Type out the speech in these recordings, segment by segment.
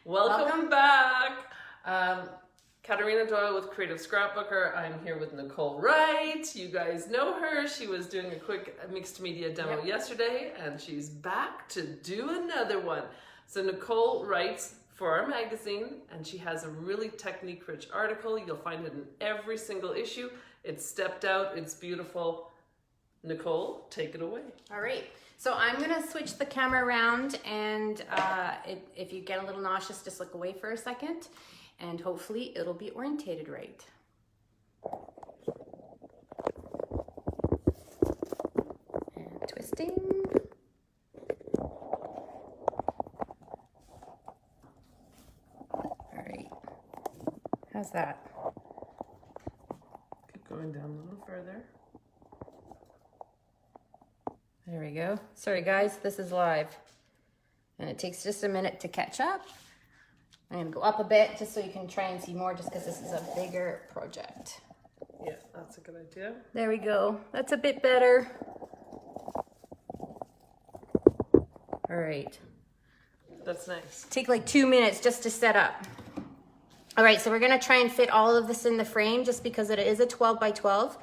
Welcome back. Katarina Doyle with Creative Scrapbooker. I'm here with Nicole Wright. You guys know her. She was doing a quick mixed media demo yesterday, and she's back to do another one. So Nicole writes for our magazine, and she has a really technique-rich article. You'll find it in every single issue. It's stepped out. It's beautiful. Nicole, take it away. All right. So I'm going to switch the camera around, and if you get a little nauseous, just look away for a second, and hopefully it'll be orientated right. And twisting. All right. How's that? Keep going down a little further. There we go. Sorry guys, this is live. And it takes just a minute to catch up. I'm gonna go up a bit just so you can try and see more, just because this is a bigger project. Yeah, that's a good idea. There we go. That's a bit better. All right. That's nice. Take like 2 minutes just to set up. All right, so we're gonna try and fit all of this in the frame just because it is a 12 by 12.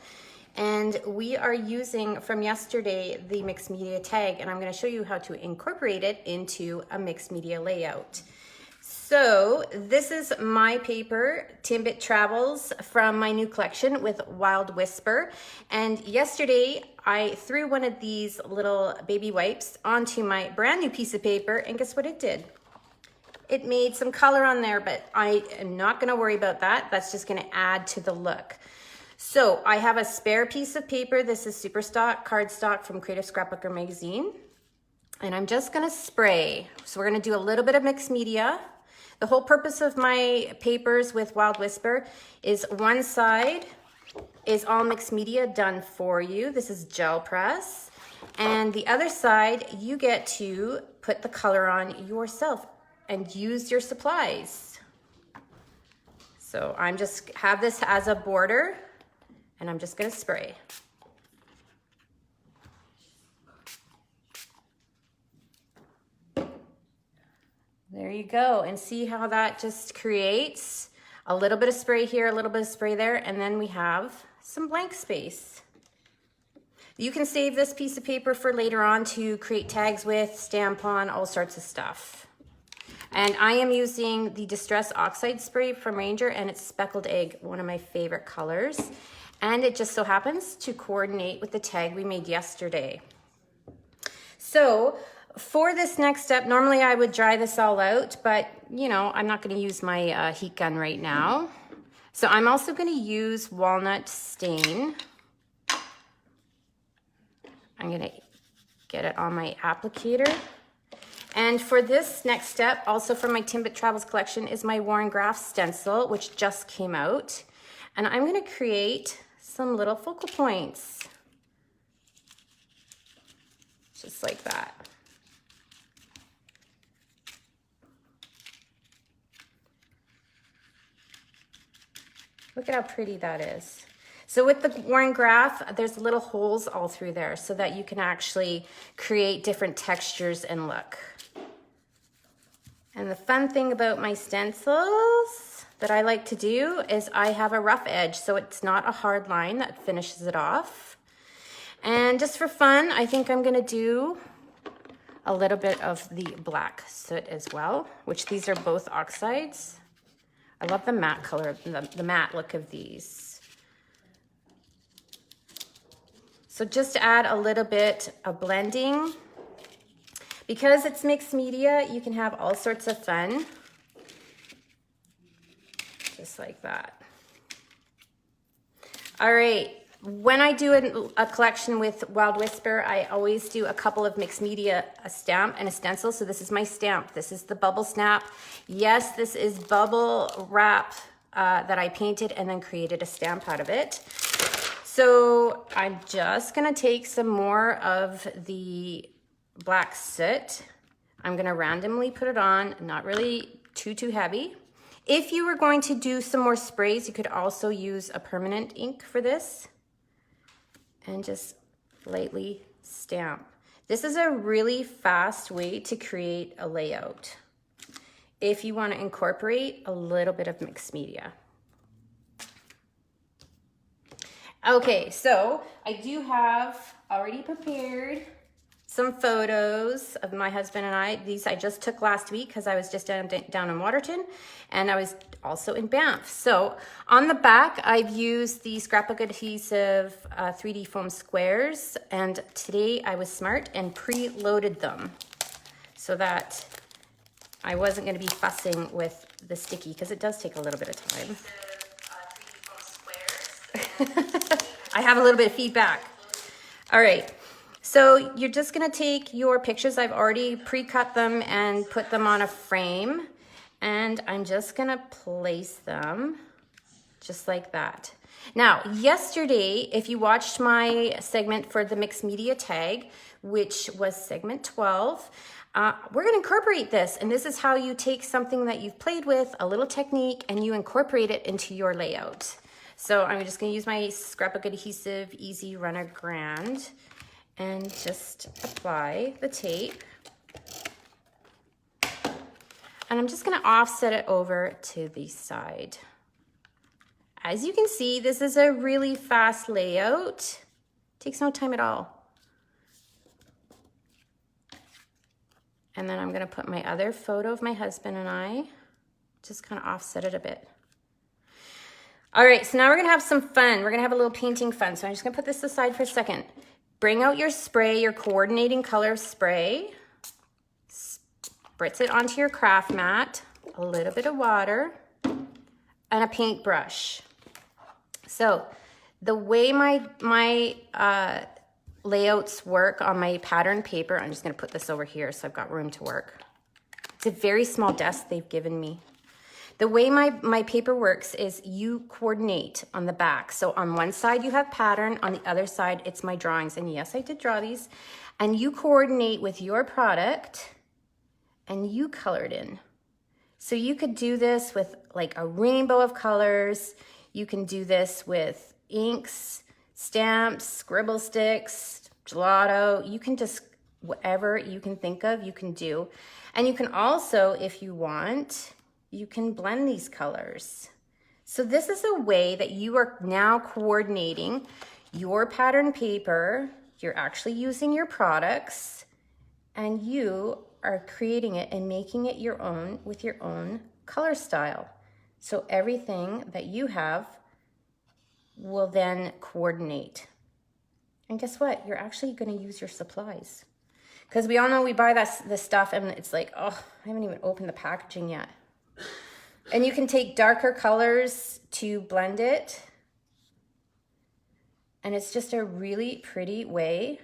And we are using from yesterday the mixed media tag, and I'm going to show you how to incorporate it into a mixed media layout. So this is my paper, Timbit Travels, from my new collection with Wild Whisper. And yesterday I threw one of these little baby wipes onto my brand new piece of paper, and guess what it did? It made some color on there, but I am not going to worry about that. That's just going to add to the look. So I have a spare piece of paper. This is super stock, cardstock from Creative Scrapbooker magazine. And I'm just gonna spray. So we're gonna do a little bit of mixed media. The whole purpose of my papers with Wild Whisper is one side is all mixed media done for you. This is gel press. And the other side, you get to put the color on yourself and use your supplies. So I'm just have this as a border, and I'm just gonna spray. There you go, and see how that just creates a little bit of spray here, a little bit of spray there, and then we have some blank space. You can save this piece of paper for later on to create tags with, stamp on, all sorts of stuff. And I am using the Distress Oxide spray from Ranger, and it's Speckled Egg, one of my favorite colors. And it just so happens to coordinate with the tag we made yesterday. So for this next step, normally I would dry this all out, but you know, I'm not gonna use my heat gun right now. So I'm also gonna use walnut stain. I'm gonna get it on my applicator. And for this next step, also from my Timbit Travels collection, is my Warren Graf stencil, which just came out. And I'm gonna create some little focal points, just like that. Look at how pretty that is. So with the Warren Graf, there's little holes all through there so that you can actually create different textures and look. And the fun thing about my stencils that I like to do is I have a rough edge, so it's not a hard line that finishes it off. And just for fun, I think I'm gonna do a little bit of the black soot as well, which these are both oxides. I love the matte color, the matte look of these. So just add a little bit of blending. Because it's mixed media, you can have all sorts of fun. Just like that. All right, when I do a collection with Wild Whisper, I always do a couple of mixed media, a stamp and a stencil. So this is my stamp. This is the bubble snap. Yes, this is bubble wrap that I painted and then created a stamp out of it. So I'm just gonna take some more of the black soot. I'm gonna randomly put it on, not really too heavy. If you were going to do some more sprays, you could also use a permanent ink for this and just lightly stamp. This is a really fast way to create a layout. if you want to incorporate a little bit of mixed media. Okay, so I do have already prepared some photos of my husband and I. These I just took last week because I was just down in Waterton, and I was also in Banff. So on the back, I've used the Scrapbook adhesive 3D foam squares, and today I was smart and pre-loaded them so that I wasn't going to be fussing with the sticky, because it does take a little bit of time. I have a little bit of feedback. All right, so you're just gonna take your pictures. I've already pre-cut them and put them on a frame, and I'm just gonna place them just like that. Now, yesterday, if you watched my segment for the mixed media tag, which was segment 12, we're gonna incorporate this, and this is how you take something that you've played with, a little technique, and you incorporate it into your layout. So I'm just gonna use my Scrapbook adhesive Easy Runner Grand and just apply the tape. And I'm just gonna offset it over to the side. As you can see, this is a really fast layout. Takes no time at all. And then I'm gonna put my other photo of my husband and I, just kind of offset it a bit. All right, so now we're gonna have some fun. We're gonna have a little painting fun. So I'm just gonna put this aside for a second. Bring out your spray, your coordinating color spray. Spritz it onto your craft mat, a little bit of water, and a paintbrush. So the way my layouts work on my pattern paper, I'm just gonna put this over here so I've got room to work. It's a very small desk they've given me. The way my paper works is you coordinate on the back. So on one side you have pattern, on the other side it's my drawings. And yes, I did draw these. And you coordinate with your product and you color it in. So you could do this with like a rainbow of colors. You can do this with inks, stamps, scribble sticks, gelato. You can just, whatever you can think of, you can do. And you can also, if you want, you can blend these colors. So this is a way that you are now coordinating your pattern paper. You're actually using your products and you are creating it and making it your own with your own color style. So everything that you have will then coordinate. And guess what? You're actually gonna use your supplies. Because we all know we buy this stuff and it's like, oh, I haven't even opened the packaging yet. And you can take darker colors to blend it. And it's just a really pretty way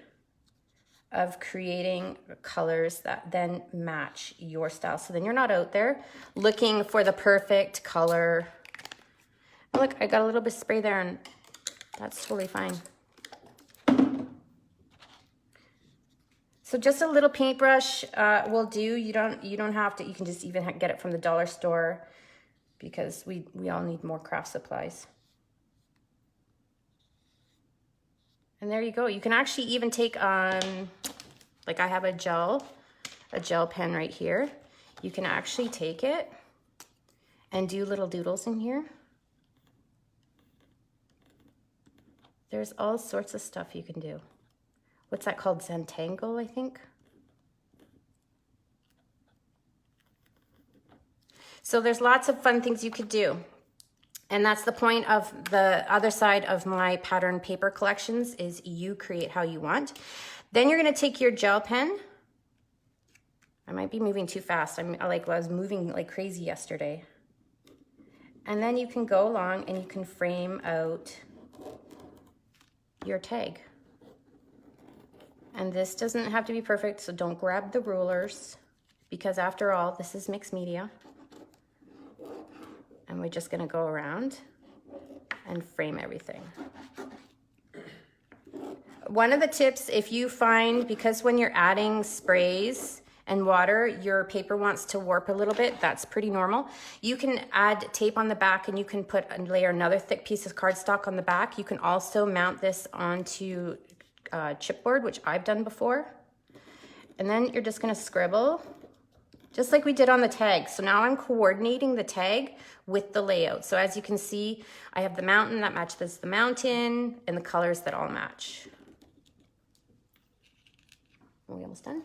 of creating colors that then match your style. So then you're not out there looking for the perfect color. Look, I got a little bit of spray there and that's totally fine. So just a little paintbrush will do. You don't have to, you can just even get it from the dollar store, because we all need more craft supplies. And there you go. You can actually even take, like I have a gel pen right here. You can actually take it and do little doodles in here. There's all sorts of stuff you can do. What's that called? Zentangle, I think. So there's lots of fun things you could do. And that's the point of the other side of my pattern paper collections, is you create how you want. Then you're gonna take your gel pen. I might be moving too fast. I was moving like crazy yesterday. And then you can go along and you can frame out your tag. And this doesn't have to be perfect, so don't grab the rulers, because after all, this is mixed media. And we're just gonna go around and frame everything. One of the tips, if you find, because when you're adding sprays and water, your paper wants to warp a little bit, that's pretty normal. You can add tape on the back and you can layer another thick piece of cardstock on the back. You can also mount this onto chipboard, which I've done before. And then you're just gonna scribble just like we did on the tag. So now I'm coordinating the tag with the layout. So as you can see, I have the mountain that matches the mountain and the colors that all match. Are we almost done?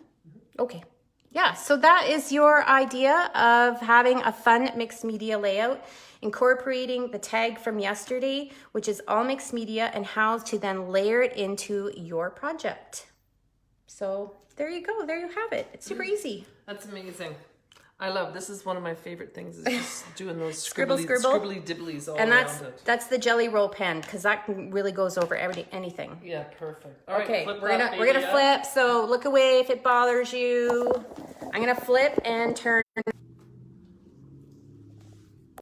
Okay. Yeah, so that is your idea of having a fun mixed media layout, incorporating the tag from yesterday, which is all mixed media, and how to then layer it into your project. So there you go. There you have it. It's super easy. That's amazing. I love, this is one of my favorite things, is just doing those Scribble, scribbly dibblies all And around it. that's the Jelly Roll pen, because that really goes over anything. Yeah, perfect. All right, Okay, flip we're that gonna baby up. flip. So look away if it bothers you. I'm gonna flip and turn.